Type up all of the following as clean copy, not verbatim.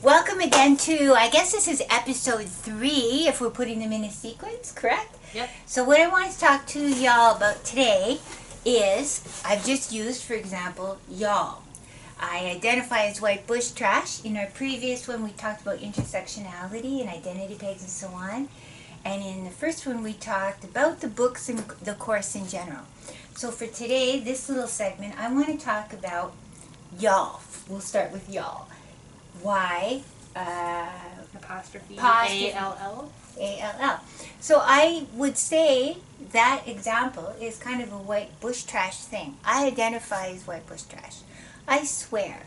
Welcome again to, I guess this is episode 3, if we're putting them in a sequence, correct? Yep. So what I want to talk to y'all about today is, I've just used, for example, y'all. I identify as white bush trash. In our previous one, we talked about intersectionality and identity pegs and so on. And in the first one, we talked about the books and the course in general. So for today, this little segment, I want to talk about y'all. We'll start with y'all. Why? Apostrophe Apostrophe. A-L-L. A-L-L. So I would say that example is kind of a white bush trash thing. I identify as white bush trash. I swear.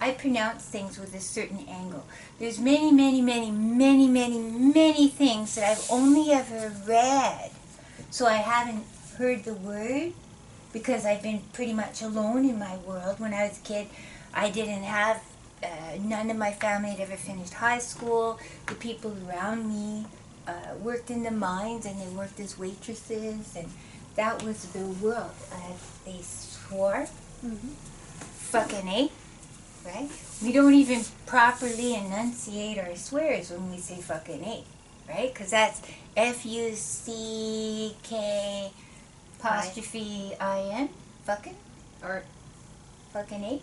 I pronounce things with a certain angle. There's many things that I've only ever read. So I haven't heard the word because I've been pretty much alone in my world. When I was a kid, I didn't have, none of my family had ever finished high school. The people around me worked in the mines and they worked as waitresses, and that was the world. They swore. Fucking A. Right? We don't even properly enunciate our swears when we say fucking A, right? Because that's F-U-C-K apostrophe I-N, fucking, Or, fucking A.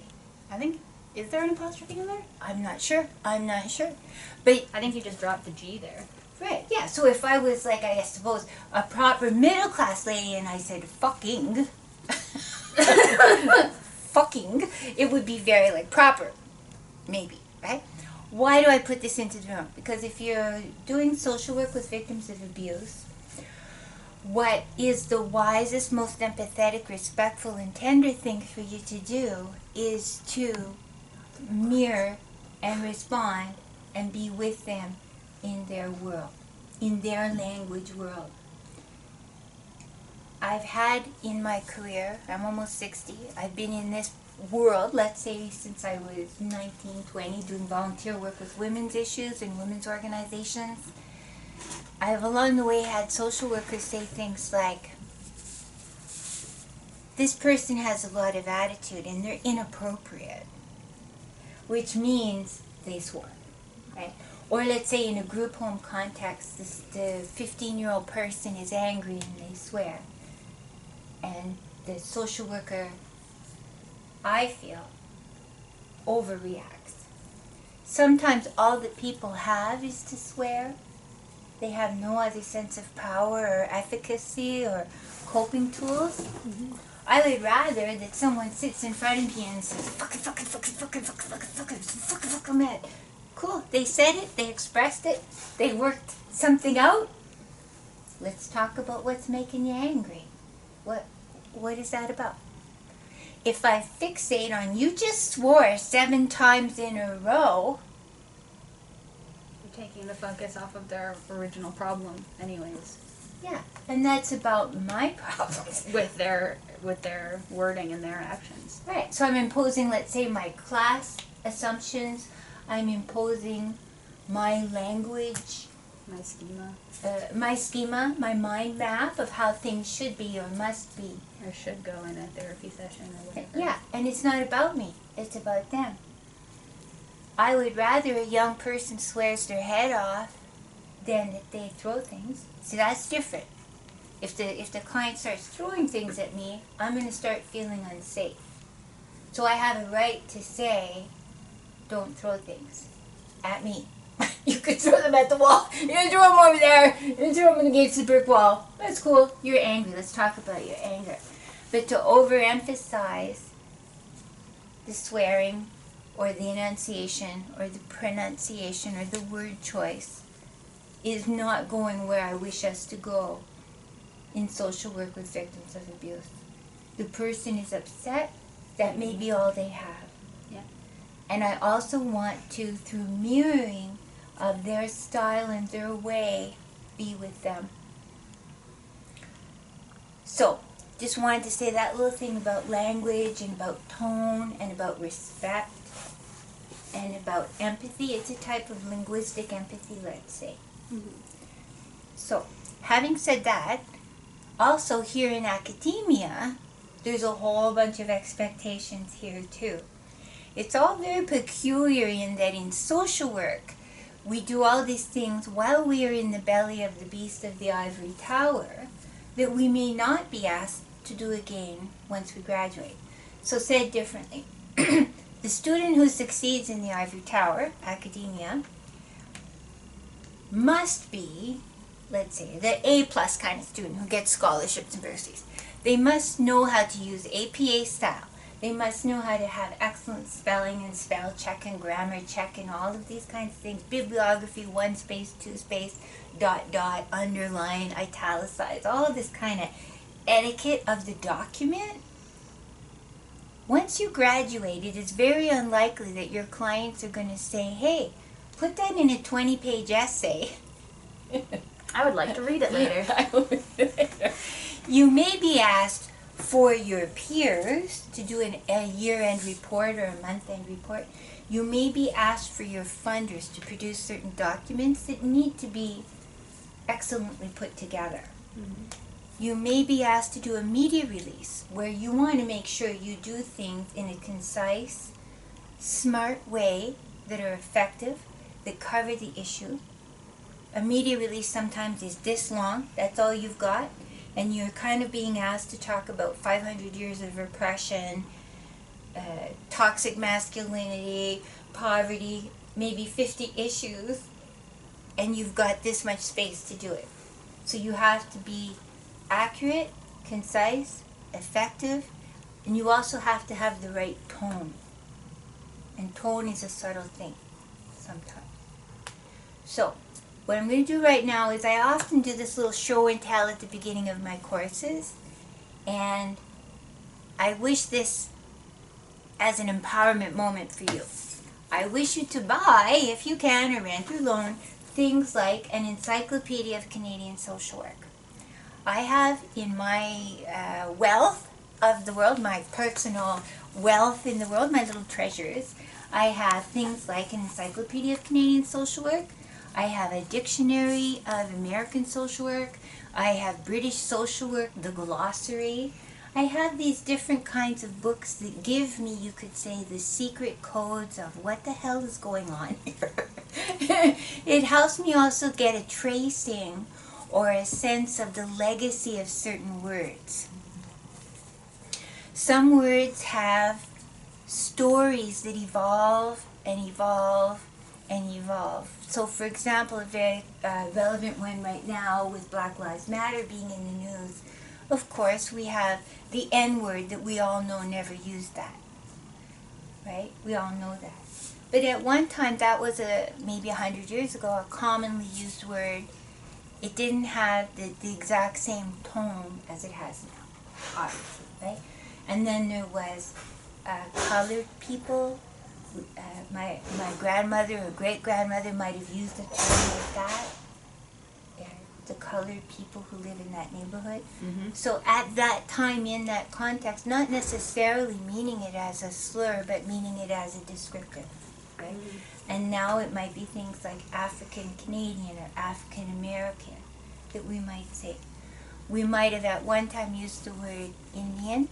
I think, is there an apostrophe in there? I'm not sure. But, I think you just dropped the G there. right, yeah, so if I was like, I suppose, a proper middle class lady and I said fucking, fucking, it would be very like proper, maybe, right? Why do I put this into the room? Because if you're doing social work with victims of abuse, what is the wisest, most empathetic, respectful, and tender thing for you to do is to mirror and respond and be with them in their world, in their language world. I've had in my career, I'm almost 60, I've been in this world, let's say since I was 19, 20, doing volunteer work with women's issues and women's organizations. I have along the way had social workers say things like, this person has a lot of attitude and they're inappropriate, which means they swore, right? Or let's say in a group home context, the 15-year-old person is angry and they swear. And the social worker, I feel, overreacts. Sometimes all that people have is to swear. They have no other sense of power or efficacy or coping tools. I would rather that someone sits in front of me and says, fucking mad. Cool, they said it, they expressed it, they worked something out. Let's talk about what's making you angry. What is that about? If I fixate on you just swore 7 times in a row, You're taking the focus off of their original problem anyways. yeah, and that's about my problems. With their wording and their actions. Right, so I'm imposing, let's say, my class assumptions. I'm imposing my language, My schema. my mind map of how things should be or must be. Or should go in a therapy session or whatever. Yeah, and it's not about me, it's about them. I would rather a young person swears their head off than that they throw things. See, that's different. If the client starts throwing things at me, I'm going to start feeling unsafe. So I have a right to say, don't throw things at me. You could throw them at the wall. You can throw them over there. You can throw them against the brick wall. That's cool. You're angry. Let's talk about your anger. But to overemphasize the swearing or the enunciation or the pronunciation or the word choice is not going where I wish us to go in social work with victims of abuse. The person is upset. That may be all they have. Yeah. And I also want to, through mirroring of their style and their way, be with them. So, just wanted to say that little thing about language and about tone and about respect and about empathy. It's a type of linguistic empathy, let's say. So, having said that, also here in academia, there's a whole bunch of expectations here too. It's all very peculiar in that in social work, we do all these things while we are in the belly of the beast of the ivory tower that we may not be asked to do again once we graduate. So said differently, the student who succeeds in the ivory tower, academia, must be, let's say, the A+ kind of student who gets scholarships and bursaries. They must know how to use APA style. They must know how to have excellent spelling and spell check and grammar check and all of these kinds of things. Bibliography, 1 space, 2 space, dot, dot, underline, italicize, all of this kind of etiquette of the document. Once you graduate, it is very unlikely that your clients are going to say, hey, put that in a 20-page essay. I would like to read it later. You may be asked for your peers to do a year-end report or a month-end report. You may be asked for your funders to produce certain documents that need to be excellently put together. Mm-hmm. You may be asked to do a media release where you want to make sure you do things in a concise, smart way that are effective, that cover the issue. A media release sometimes is this long, that's all you've got, and you're kind of being asked to talk about 500 years of repression, toxic masculinity, poverty, maybe 50 issues, and you've got this much space to do it. So you have to be accurate, concise, effective, and you also have to have the right tone. And tone is a subtle thing sometimes. So, what I'm going to do right now is I often do this little show and tell at the beginning of my courses, and I wish this as an empowerment moment for you. I wish you to buy, if you can, or rent or loan, things like an Encyclopedia of Canadian Social Work. I have in my wealth of the world, my personal wealth in the world, my little treasures, I have things like an Encyclopedia of Canadian Social Work. I have a dictionary of American social work. I have British social work, the glossary. I have these different kinds of books that give me, you could say, the secret codes of what the hell is going on here. It helps me also get a tracing or a sense of the legacy of certain words. Some words have stories that evolve and evolve and evolve. So, for example, a very relevant one right now with Black Lives Matter being in the news, of course, we have the N-word that we all know never used that, right? We all know that. But at one time, that was maybe 100 years ago, a commonly used word. It didn't have the exact same tone as it has now, obviously, right? And then there was colored people. My grandmother or great-grandmother might have used a term like that. The colored people who live in that neighborhood. Mm-hmm. So at that time, in that context, not necessarily meaning it as a slur, but meaning it as a descriptive, right? Mm-hmm. And now it might be things like African Canadian or African American that we might say. We might have at one time used the word Indian.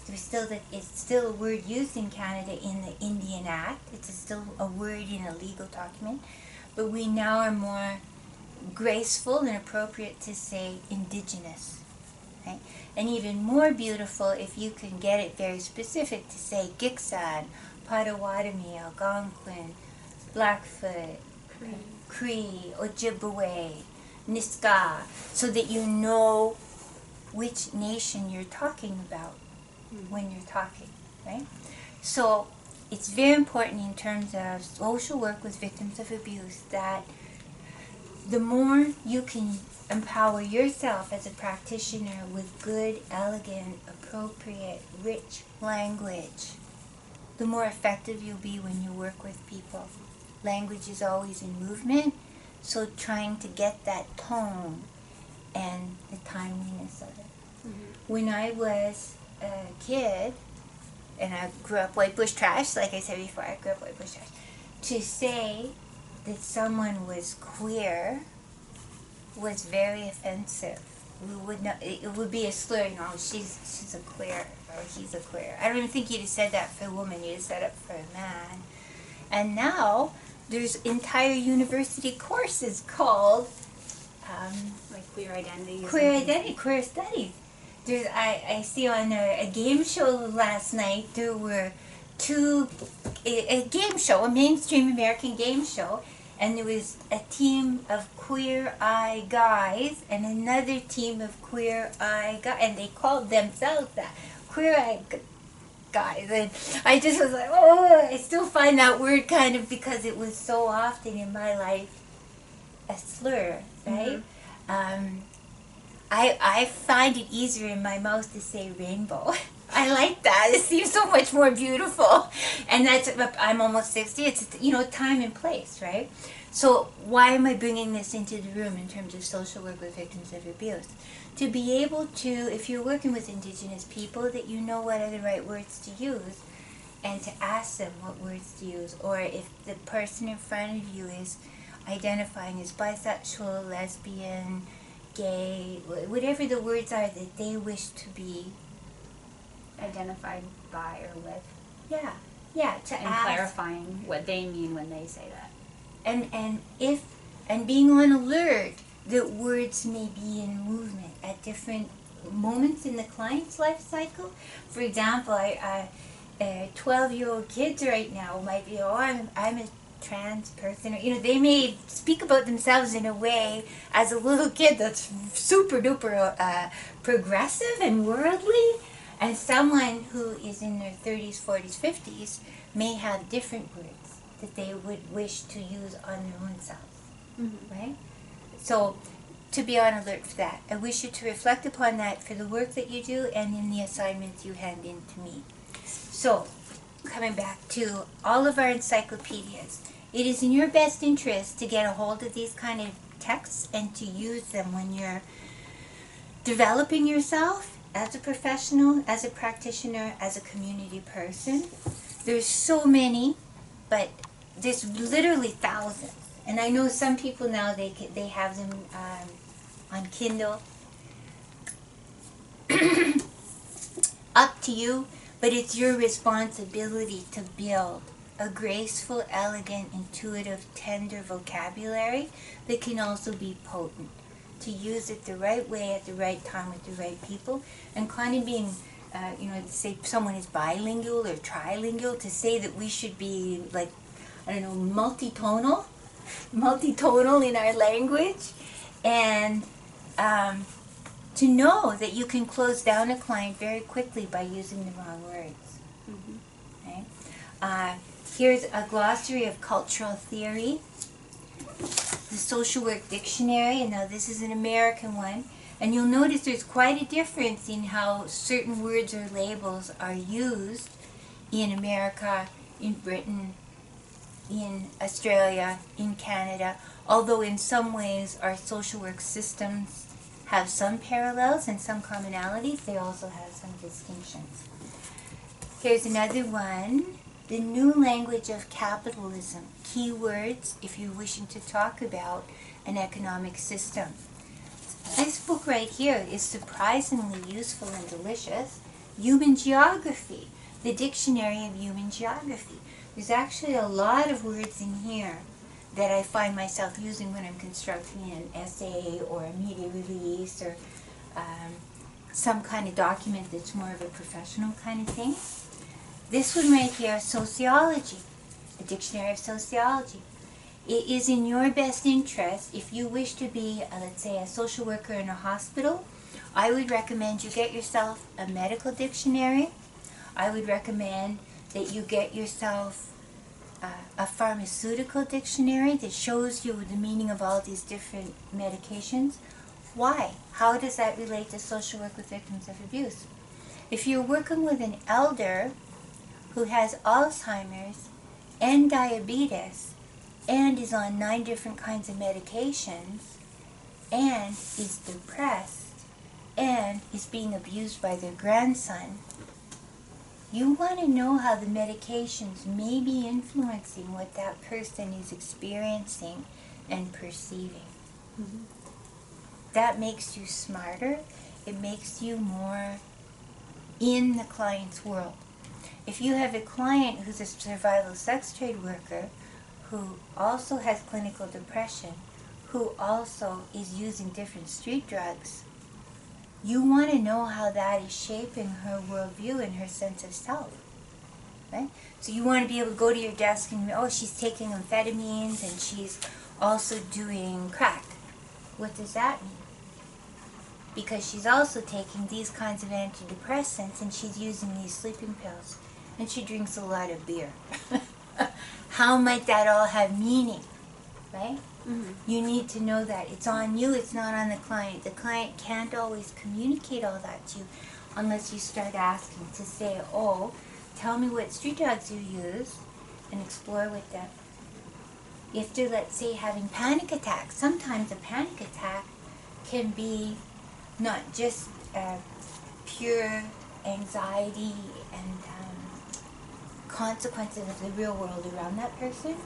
It's still a word used in Canada in the Indian Act. It's still a word in a legal document. But we now are more graceful and appropriate to say Indigenous. Right? And even more beautiful if you can get it very specific to say Gitxsan, Potawatomi, Algonquin, Blackfoot, Cree, Ojibwe, Niska, so that you know which nation you're talking about when you're talking, right? So it's very important in terms of social work with victims of abuse that the more you can empower yourself as a practitioner with good, elegant, appropriate, rich language, the more effective you'll be when you work with people. Language is always in movement, so trying to get that tone and the timeliness of it. Mm-hmm. When I was a kid, and I grew up white bush trash, like I said before, I grew up white bush trash, to say that someone was queer was very offensive. we would not. It would be a slur. You know, she's a queer or he's a queer. I don't even think you'd have said that for a woman. You'd have said it for a man. And now there's entire university courses called like queer identities. Queer studies. I see on a game show last night there were a game show, a mainstream American game show, and there was a team of queer eye guys and another team of queer eye guys, and they called themselves that, queer eye guys. And I just was like, oh, I still find that word kind of, because it was so often in my life a slur, right? Mm-hmm. I find it easier in my mouth to say rainbow. I like that. It seems so much more beautiful. And that's, I'm almost 60. It's, time and place, right? So why am I bringing this into the room in terms of social work with victims of abuse? To be able to, if you're working with Indigenous people, that you know what are the right words to use, and to ask them what words to use. Or if the person in front of you is identifying as bisexual, lesbian, gay, whatever the words are that they wish to be identified by or with. Yeah, to and ask, clarifying what they mean when they say that. And being on alert that words may be in movement at different moments in the client's life cycle. For example, 12-year-old kids right now might be, I'm a trans person, or they may speak about themselves in a way as a little kid that's super duper progressive and worldly, and someone who is in their 30s, 40s, 50s may have different words that they would wish to use on their own selves, right? So to be on alert for that, I wish you to reflect upon that for the work that you do and in the assignments you hand in to me. So coming back to all of our encyclopedias, it is in your best interest to get a hold of these kind of texts and to use them when you're developing yourself as a professional, as a practitioner, as a community person. There's so many, but there's literally thousands. And I know some people now, they have them on Kindle. Up to you, but it's your responsibility to build a graceful, elegant, intuitive, tender vocabulary that can also be potent. To use it the right way at the right time with the right people, and kind of being, to say someone is bilingual or trilingual, to say that we should be like, multitonal in our language, and to know that you can close down a client very quickly by using the wrong words. Okay? Here's a glossary of cultural theory, the Social Work Dictionary, and now this is an American one, and you'll notice there's quite a difference in how certain words or labels are used in America, in Britain, in Australia, in Canada, although in some ways our social work systems have some parallels and some commonalities, they also have some distinctions. Here's another one. The New Language of Capitalism, Keywords if you're wishing to talk about an economic system. This book right here is surprisingly useful and delicious. Human Geography, the Dictionary of Human Geography. There's actually a lot of words in here that I find myself using when I'm constructing an essay or a media release or some kind of document that's more of a professional kind of thing. This one right here, Sociology, a Dictionary of Sociology. It is in your best interest, if you wish to be, let's say, a social worker in a hospital, I would recommend you get yourself a medical dictionary. I would recommend that you get yourself a pharmaceutical dictionary that shows you the meaning of all these different medications. Why? How does that relate to social work with victims of abuse? If you're working with an elder who has Alzheimer's and diabetes and is on 9 different kinds of medications and is depressed and is being abused by their grandson, you want to know how the medications may be influencing what that person is experiencing and perceiving. that makes you smarter. It makes you more in the client's world. If you have a client who's a survival sex trade worker who also has clinical depression, who also is using different street drugs, you want to know how that is shaping her worldview and her sense of self. Right? So you want to be able to go to your desk and, oh, she's taking amphetamines and she's also doing crack. What does that mean? Because she's also taking these kinds of antidepressants and she's using these sleeping pills. And she drinks a lot of beer. How might that all have meaning? Right? Mm-hmm. You need to know that. It's on you, it's not on the client. The client can't always communicate all that to you unless you start asking to say, oh, tell me what street drugs you use and explore with them. If they're, let's say, having panic attacks, sometimes a panic attack can be not just pure anxiety and consequences of the real world around that person.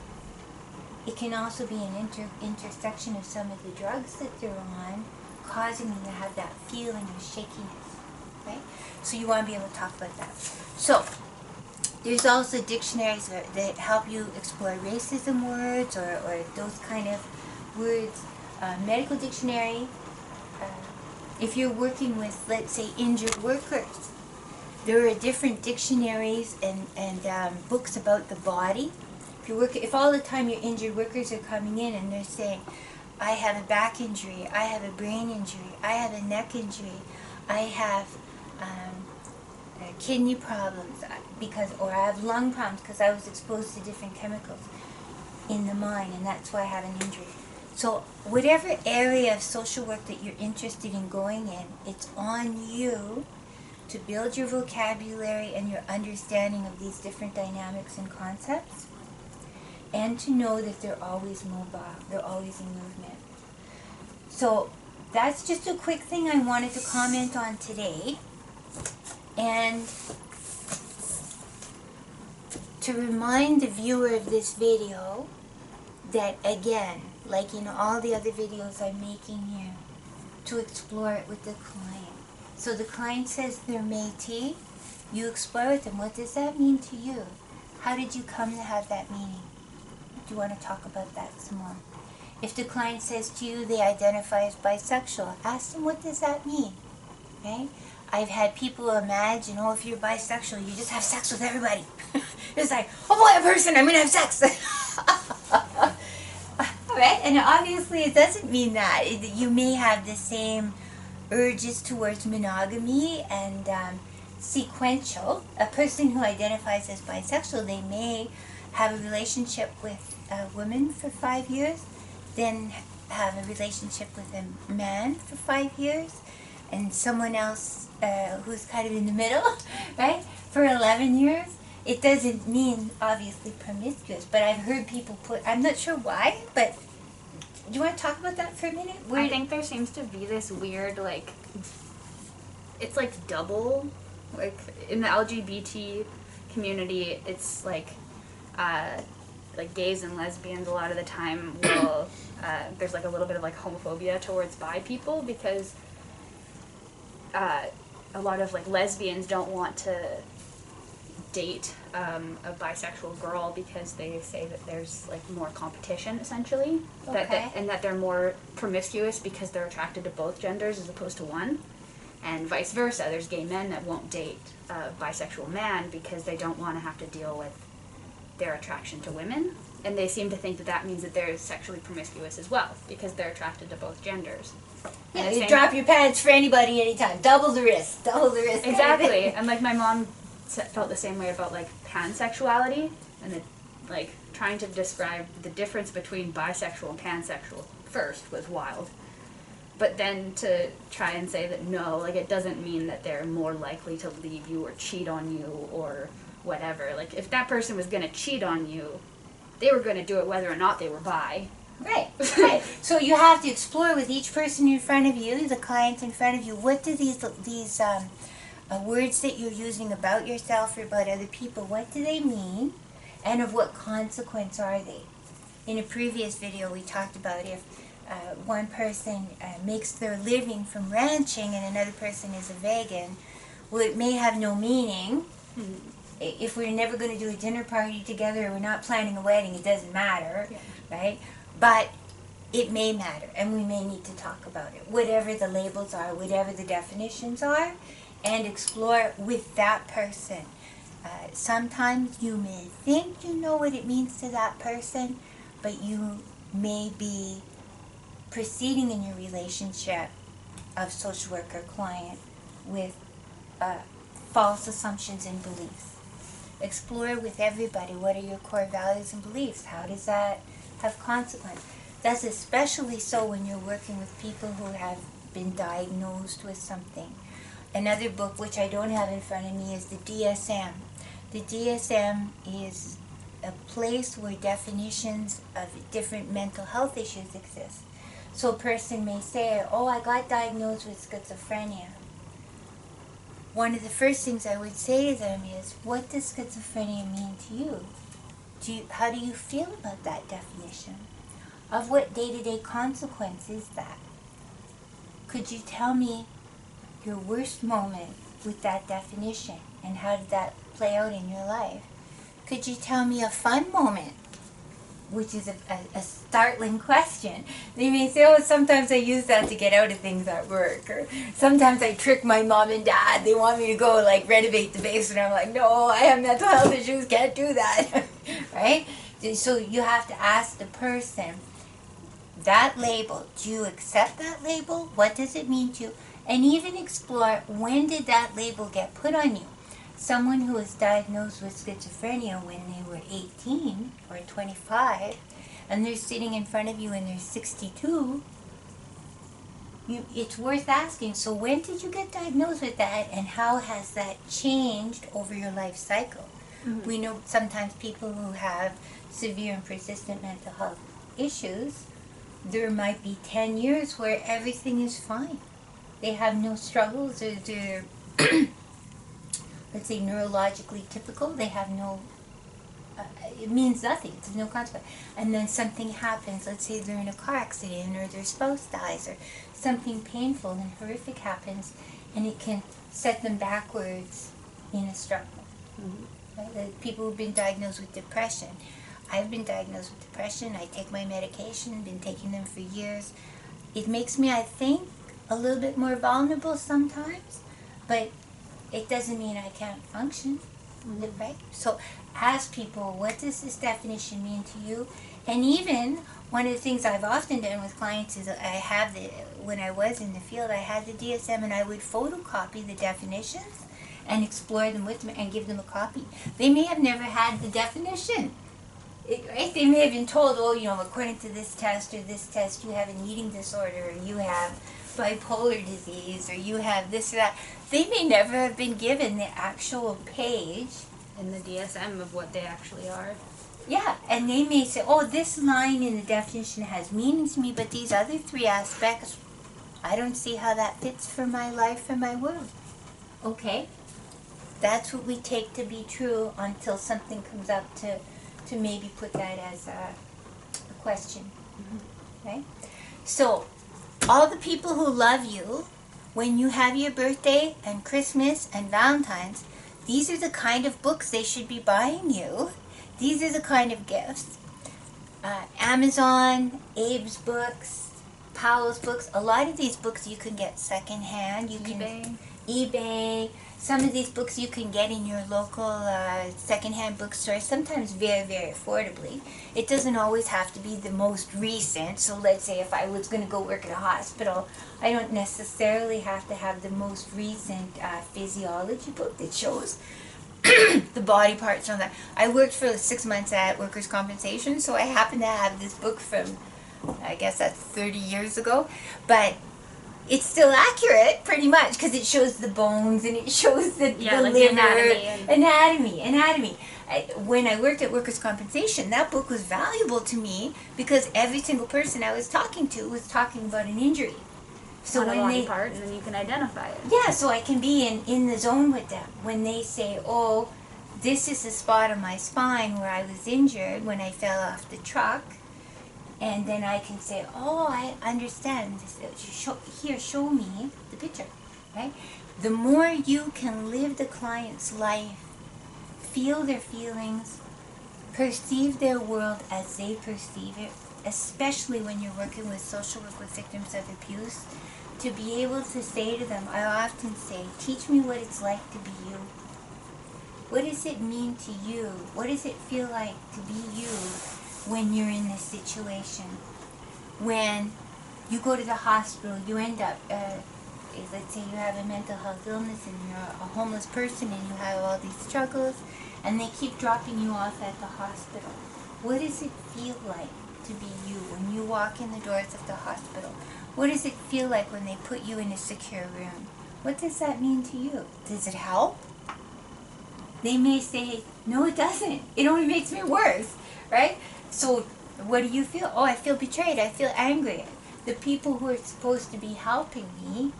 It can also be an intersection of some of the drugs that they're on, causing them to have that feeling of shakiness, right? So you want to be able to talk about that. So there's also dictionaries that help you explore racism words or those kind of words. Medical dictionary. If you're working with, let's say, injured workers, there are different dictionaries and books about the body. If all the time your injured workers are coming in and they're saying, I have a back injury, I have a brain injury, I have a neck injury, I have kidney problems or I have lung problems because I was exposed to different chemicals in the mine and that's why I have an injury. So whatever area of social work that you're interested in going in, it's on you to build your vocabulary and your understanding of these different dynamics and concepts, and to know that they're always mobile, they're always in movement. So that's just a quick thing I wanted to comment on today. And to remind the viewer of this video that, again, like in all the other videos I'm making here, to explore it with the client. So the client says they're Métis, you explore with them. What does that mean to you? How did you come to have that meaning? Do you want to talk about that some more? If the client says to you they identify as bisexual, ask them, what does that mean? Okay? I've had people imagine, oh, if you're bisexual, you just have sex with everybody. It's like, oh boy, a person, I'm going to have sex. Right? And obviously it doesn't mean that. You may have the same urges towards monogamy and sequential. A person who identifies as bisexual, they may have a relationship with a woman for 5 years, then have a relationship with a man for 5 years, and someone else who's kind of in the middle, right, for 11 years. It doesn't mean, obviously, promiscuous, but I've heard people put, I'm not sure why, but do you want to talk about that for a minute? I think there seems to be this weird, like, it's like double, like, in the LGBT community, it's like gays and lesbians a lot of the time will, there's like a little bit of like homophobia towards bi people because a lot of like lesbians don't want to date a bisexual girl because they say that there's like more competition essentially, Okay. and that they're more promiscuous because they're attracted to both genders as opposed to one, and vice versa. There's gay men that won't date a bisexual man because they don't want to have to deal with their attraction to women, and they seem to think that that means that they're sexually promiscuous as well because they're attracted to both genders. Yeah, you drop your pants for anybody anytime. Double the risk. Double the risk. Exactly. And like my mom felt the same way about like pansexuality, and it, like trying to describe the difference between bisexual and pansexual first was wild. But then to try and say that no, like it doesn't mean that they're more likely to leave you or cheat on you or whatever. Like if that person was going to cheat on you, they were going to do it whether or not they were bi. Right, right. So you have to explore with each person in front of you, the client in front of you, what do these words that you're using about yourself or about other people, what do they mean, and of what consequence are they? In a previous video we talked about if one person makes their living from ranching and another person is a vegan, well, it may have no meaning. If we're never going to do a dinner party together or we're not planning a wedding, it doesn't matter, right? But it may matter, and we may need to talk about it, whatever the labels are, whatever the definitions are, and explore with that person. Sometimes you may think you know what it means to that person, but you may be proceeding in your relationship of social worker client with false assumptions and beliefs. Explore with everybody, what are your core values and beliefs? How does that have consequence? That's especially so when you're working with people who have been diagnosed with something. Another book, which I don't have in front of me, is the DSM. The DSM is a place where definitions of different mental health issues exist. So a person may say, oh, I got diagnosed with schizophrenia. One of the first things I would say to them is, what does schizophrenia mean to you? How do you feel about that definition? Of what day-to-day consequence is that? Could you tell me your worst moment with that definition and how did that play out in your life? Could you tell me a fun moment? Which is a startling question. They may say, oh, sometimes I use that to get out of things at work, or sometimes I trick my mom and dad. They want me to go like renovate the basement. I'm like, no, I have mental health issues, can't do that, right? So you have to ask the person, that label, do you accept that label? What does it mean to you? And even explore, when did that label get put on you? Someone who was diagnosed with schizophrenia when they were 18 or 25, and they're sitting in front of you and they're 62, it's worth asking, so when did you get diagnosed with that, and how has that changed over your life cycle? Mm-hmm. We know sometimes people who have severe and persistent mental health issues, there might be 10 years where everything is fine. They have no struggles, or they're let's say neurologically typical, they have no, it means nothing, there's no consequence. And then something happens, let's say they're in a car accident, or their spouse dies, or something painful and horrific happens, and it can set them backwards in a struggle. Mm-hmm. Right? People who've been diagnosed with depression. I've been diagnosed with depression, I take my medication, been taking them for years. It makes me, I think, a little bit more vulnerable sometimes, but it doesn't mean I can't function, right? So ask people, what does this definition mean to you? And even one of the things I've often done with clients is when I was in the field, I had the DSM and I would photocopy the definitions and explore them with them and give them a copy. They may have never had the definition. Right? They may have been told, oh, according to this test or this test, you have an eating disorder, or you have bipolar disease, or you have this or that. They may never have been given the actual page in the DSM of what they actually are. Yeah, and they may say, oh, this line in the definition has meaning to me, but these other three aspects, I don't see how that fits for my life and my world. Okay, that's what we take to be true until something comes up to maybe put that as a question. Mm-hmm. Okay? So, all the people who love you, when you have your birthday and Christmas and Valentine's, these are the kind of books they should be buying you. These are the kind of gifts. Amazon, Abe's books, Powell's books, a lot of these books you can get secondhand. eBay. Some of these books you can get in your local secondhand bookstore, sometimes very, very affordably. It doesn't always have to be the most recent. So let's say if I was going to go work at a hospital, I don't necessarily have to have the most recent physiology book that shows the body parts on that. I worked for 6 months at workers' compensation, so I happen to have this book from, I guess that's 30 years ago. But it's still accurate, pretty much, because it shows the bones and it shows the like liver, the anatomy. When I worked at workers' compensation, that book was valuable to me because every single person I was talking to was talking about an injury. So when they part, and then you can identify it. Yeah, so I can be in the zone with them when they say, "Oh, this is the spot on my spine where I was injured when I fell off the truck." And then I can say, oh, I understand. Here, show me the picture, right? The more you can live the client's life, feel their feelings, perceive their world as they perceive it, especially when you're working with social work with victims of abuse, to be able to say to them, I often say, teach me what it's like to be you. What does it mean to you? What does it feel like to be you when you're in this situation? When you go to the hospital, you end up, let's say you have a mental health illness and you're a homeless person and you have all these struggles and they keep dropping you off at the hospital. What does it feel like to be you when you walk in the doors of the hospital? What does it feel like when they put you in a secure room? What does that mean to you? Does it help? They may say, no, it doesn't. It only makes me worse, right? So what do you feel? Oh, I feel betrayed. I feel angry. The people who are supposed to be helping me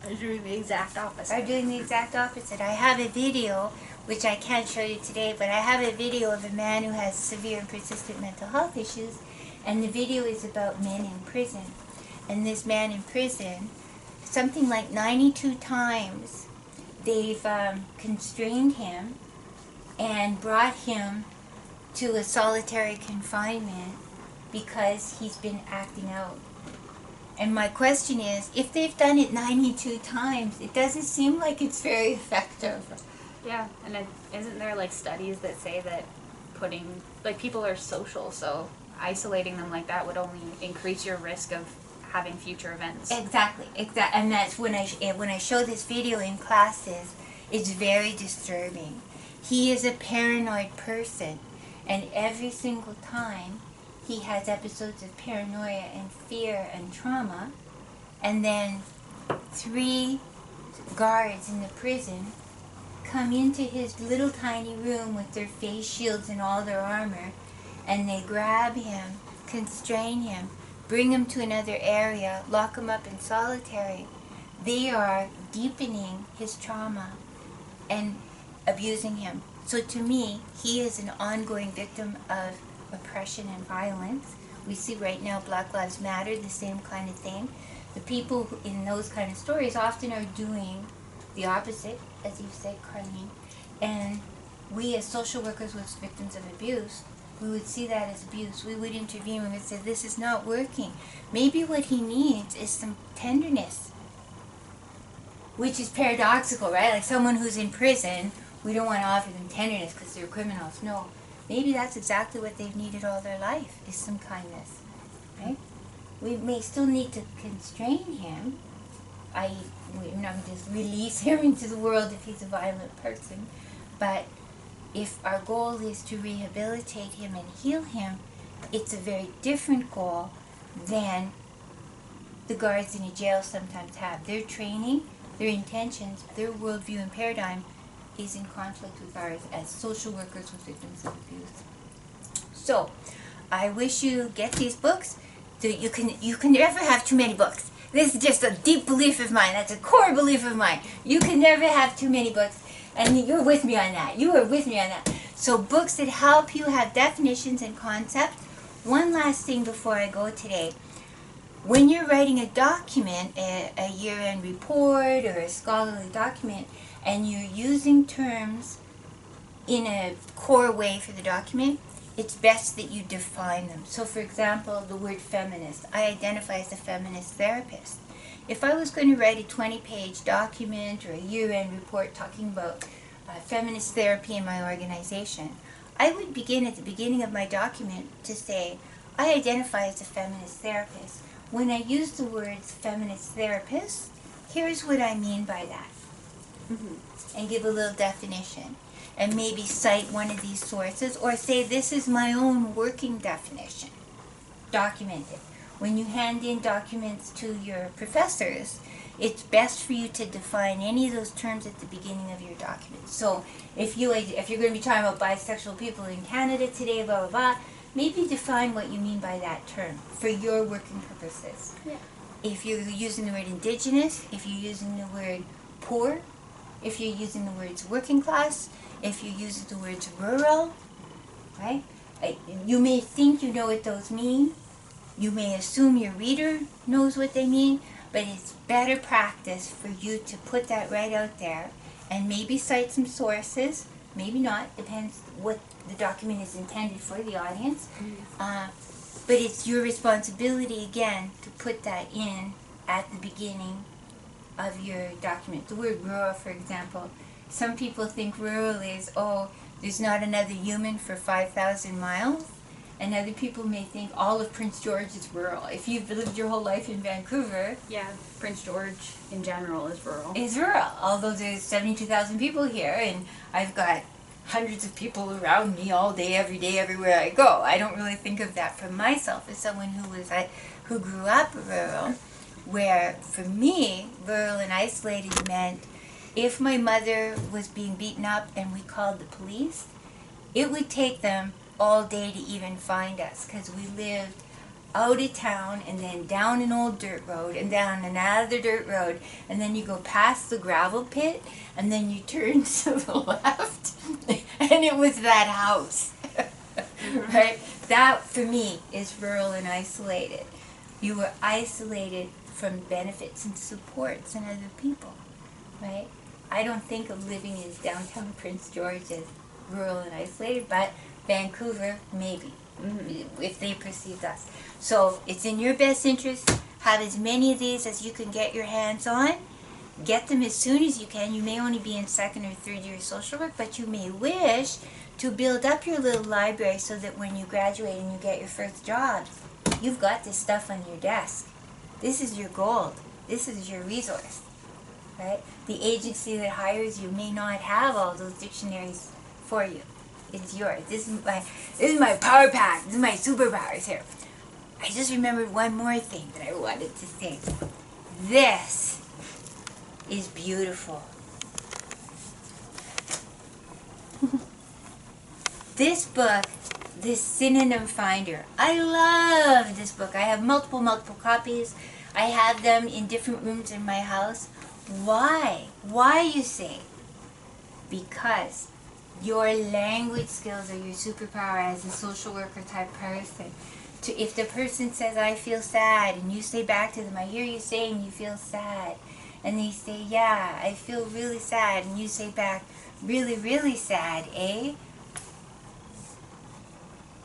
Are doing the exact opposite. are doing the exact opposite. I have a video, which I can't show you today, but I have a video of a man who has severe and persistent mental health issues, and the video is about men in prison. And this man in prison, something like 92 times, they've constrained him and brought him to a solitary confinement because he's been acting out. And my question is, if they've done it 92 times, it doesn't seem like it's very effective. Yeah, and isn't there like studies that say that putting, like, people are social, so isolating them like that would only increase your risk of having future events. Exactly. And that's when I show this video in classes, it's very disturbing. He is a paranoid person, and every single time he has episodes of paranoia and fear and trauma, and then 3 guards in the prison come into his little tiny room with their face shields and all their armor, and they grab him, constrain him, bring him to another area, lock him up in solitary. They are deepening his trauma and abusing him. So to me, he is an ongoing victim of oppression and violence. We see right now Black Lives Matter, the same kind of thing. The people in those kind of stories often are doing the opposite, as you said, Carlene. And we as social workers with victims of abuse, we would see that as abuse. We would intervene. We would say, this is not working. Maybe what he needs is some tenderness, which is paradoxical, right? Like someone who's in prison, we don't want to offer them tenderness because they're criminals. No. Maybe that's exactly what they've needed all their life, is some kindness, right? We may still need to constrain him, i.e., we're not going to just release him into the world if he's a violent person, but if our goal is to rehabilitate him and heal him, it's a very different goal than the guards in a jail sometimes have. Their training, their intentions, their worldview and paradigm is in conflict with ours as social workers with victims of abuse. So, I wish you get these books. You can never have too many books. This is just a deep belief of mine. That's a core belief of mine. You can never have too many books. And you're with me on that. You are with me on that. So books that help you have definitions and concepts. One last thing before I go today. When you're writing a document, a year-end report or a scholarly document, and you're using terms in a core way for the document, it's best that you define them. So for example, the word feminist. I identify as a feminist therapist. If I was going to write a 20-page document or a year-end report talking about feminist therapy in my organization, I would begin at the beginning of my document to say, I identify as a feminist therapist. When I use the words feminist therapist, here's what I mean by that. And give a little definition. And maybe cite one of these sources or say this is my own working definition. Document it. When you hand in documents to your professors, it's best for you to define any of those terms at the beginning of your document. So if you're going to be talking about bisexual people in Canada today, blah, blah, blah, maybe define what you mean by that term for your working purposes. Yeah. If you're using the word indigenous, if you're using the word poor, if you're using the words working class, if you're using the words rural, right? You may think you know what those mean. You may assume your reader knows what they mean, but it's better practice for you to put that right out there and maybe cite some sources, maybe not, depends what the document is intended for the audience. But it's your responsibility, again, to put that in at the beginning of your document. The word rural, for example, some people think rural is, oh, there's not another human for 5,000 miles. And other people may think all of Prince George is rural. If you've lived your whole life in Vancouver... Yeah, Prince George in general is rural. Is rural, although there's 72,000 people here, and I've got hundreds of people around me all day, every day, everywhere I go. I don't really think of that for myself as someone who grew up rural, where for me, rural and isolated meant if my mother was being beaten up and we called the police, it would take them all day to even find us, because we lived out of town and then down an old dirt road and down another dirt road, and then you go past the gravel pit and then you turn to the left and it was that house. Right? That for me is rural and isolated. You were isolated from benefits and supports and other people, right? I don't think of living as downtown Prince George as rural and isolated, but Vancouver, maybe, if they perceived us. So it's in your best interest, have as many of these as you can get your hands on. Get them as soon as you can. You may only be in second or third year social work, but you may wish to build up your little library so that when you graduate and you get your first job, you've got this stuff on your desk. This is your gold. This is your resource, right? The agency that hires you may not have all those dictionaries for you. It's yours. This is my power pack. This is my superpowers here. I just remembered one more thing that I wanted to say. This is beautiful. This book, this synonym finder. I love this book. I have multiple copies. I have them in different rooms in my house. Why? Why, you say? Because your language skills are your superpower as a social worker type person. If the person says, I feel sad, and you say back to them, I hear you saying you feel sad, and they say, yeah, I feel really sad, and you say back, really, really sad, eh?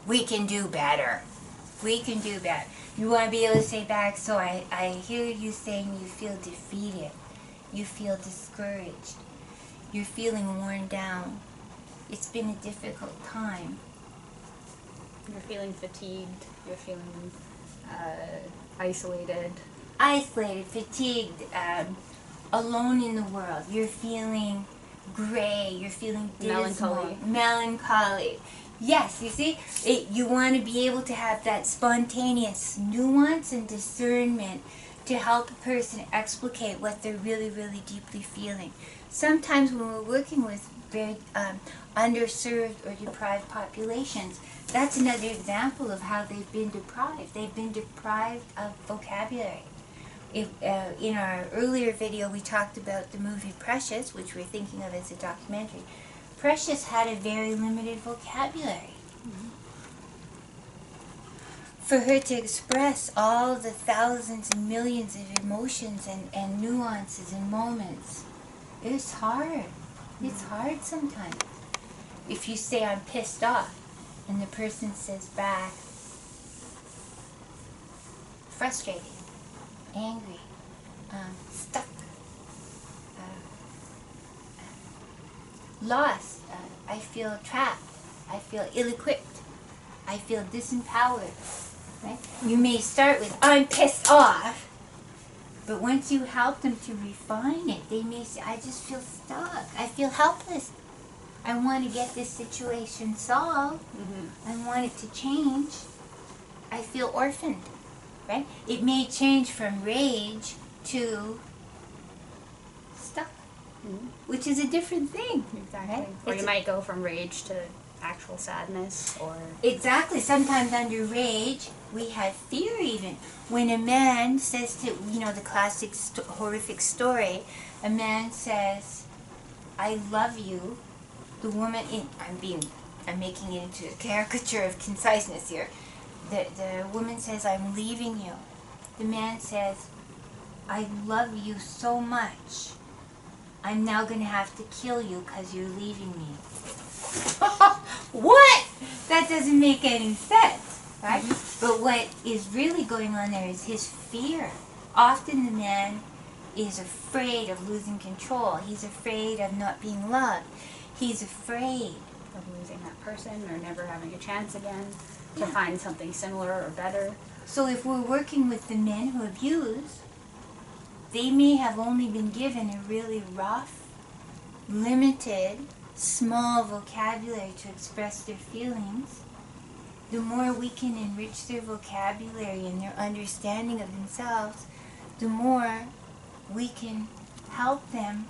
We can do better. We can do better. You want to be able to say back, so I hear you saying you feel defeated, you feel discouraged, you're feeling worn down. It's been a difficult time. You're feeling fatigued. You're feeling isolated. Isolated, fatigued, alone in the world. You're feeling gray. You're feeling dismal. Melancholy. Yes, you see? You want to be able to have that spontaneous nuance and discernment to help a person explicate what they're really, really deeply feeling. Sometimes when we're working with very underserved or deprived populations, that's another example of how they've been deprived. They've been deprived of vocabulary. In our earlier video, we talked about the movie Precious, which we're thinking of as a documentary. Precious had a very limited vocabulary. For her to express all the thousands and millions of emotions and nuances and moments, it's hard. It's hard sometimes. If you say, I'm pissed off, and the person says back, frustrated, angry, stuck, lost, I feel trapped, I feel ill-equipped, I feel disempowered. Right? You may start with, I'm pissed off, but once you help them to refine it, they may say, I just feel stuck, I feel helpless. I want to get this situation solved. I want it to change. I feel orphaned, right? It may change from rage to stuck, which is a different thing. Exactly. Right? Or you might go from rage to actual sadness, or... Exactly. Sometimes under rage, we have fear even. When a man says to, the classic horrific story, a man says, I love you. The woman, I'm making it into a caricature of conciseness here. the woman says, I'm leaving you. The man says, I love you so much. I'm now going to have to kill you because you're leaving me. What? That doesn't make any sense, right? But what is really going on there is his fear. Often the man is afraid of losing control. He's afraid of not being loved. He's afraid of losing that person or never having a chance again to find something similar or better. So if we're working with the men who abuse, they may have only been given a really rough, limited, small vocabulary to express their feelings. The more we can enrich their vocabulary and their understanding of themselves, the more we can help them.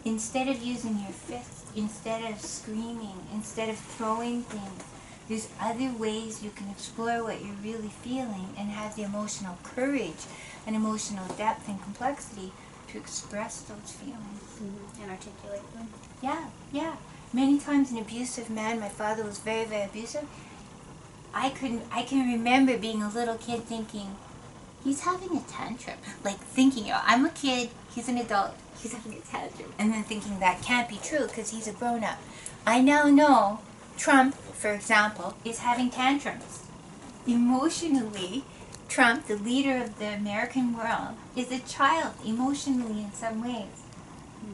Instead of using your fists, instead of screaming, instead of throwing things, there's other ways you can explore what you're really feeling and have the emotional courage and emotional depth and complexity to express those feelings. And articulate them. Yeah. Many times an abusive man, my father was very, very abusive. I can remember being a little kid thinking, he's having a tantrum. Like thinking, I'm a kid, he's an adult, he's having a tantrum. And then thinking that can't be true because he's a grown-up. I now know Trump, for example, is having tantrums. Emotionally, Trump, the leader of the American world, is a child emotionally in some ways.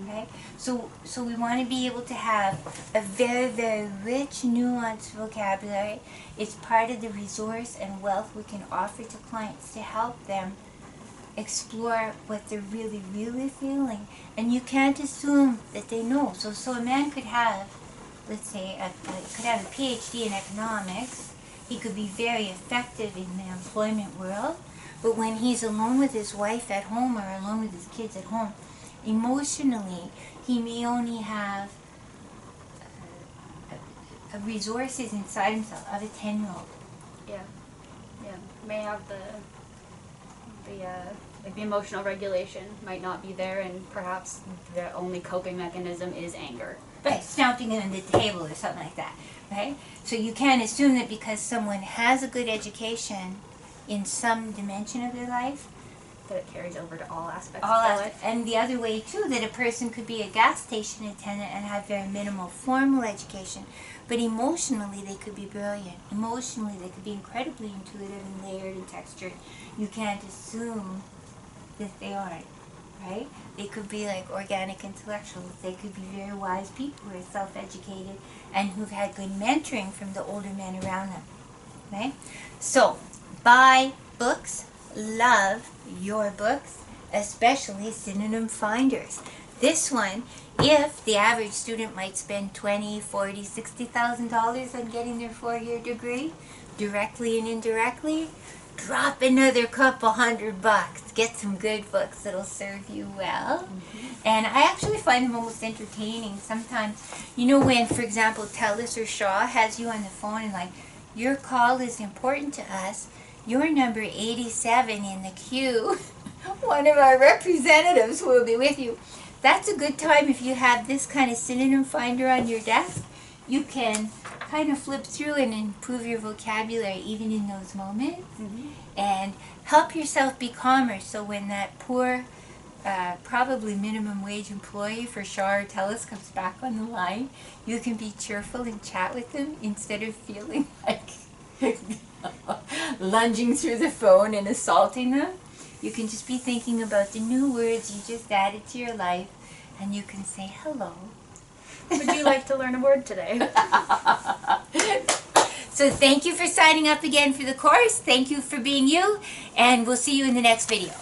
Okay? So we want to be able to have a very, very rich, nuanced vocabulary. It's part of the resource and wealth we can offer to clients to help them explore what they're really, really feeling. And you can't assume that they know. So a man could have, let's say, could have a PhD in economics. He could be very effective in the employment world. But when he's alone with his wife at home or alone with his kids at home, emotionally, he may only have resources inside himself of a 10-year-old. Yeah. May have the emotional regulation might not be there, and perhaps the only coping mechanism is anger. Right, stomping on the table or something like that, right? So you can't assume that because someone has a good education in some dimension of their life, that it carries over to all aspects of their life. And the other way too, that a person could be a gas station attendant and have very minimal formal education, but emotionally they could be brilliant. Emotionally they could be incredibly intuitive and layered and textured. You can't assume that they aren't, right? They could be like organic intellectuals. They could be very wise people who are self-educated and who've had good mentoring from the older men around them, right? So, buy books. Love your books, especially synonym finders. This one, if the average student might spend $20,000, $40,000, $60,000 on getting their 4-year degree, directly and indirectly, drop another couple $100. Get some good books that'll serve you well. And I actually find them almost entertaining sometimes. You know when, for example, TELUS or Shaw has you on the phone and like, your call is important to us. You're number 87 in the queue. One of our representatives will be with you. That's a good time if you have this kind of synonym finder on your desk. You can kind of flip through and improve your vocabulary even in those moments. And help yourself be calmer so when that poor, probably minimum wage employee for Shaw or TELUS comes back on the line, you can be cheerful and chat with them instead of feeling like lunging through the phone and assaulting them. You can just be thinking about the new words you just added to your life, and you can say hello. Would you like to learn a word today? So thank you for signing up again for the course. Thank you for being you, and we'll see you in the next video.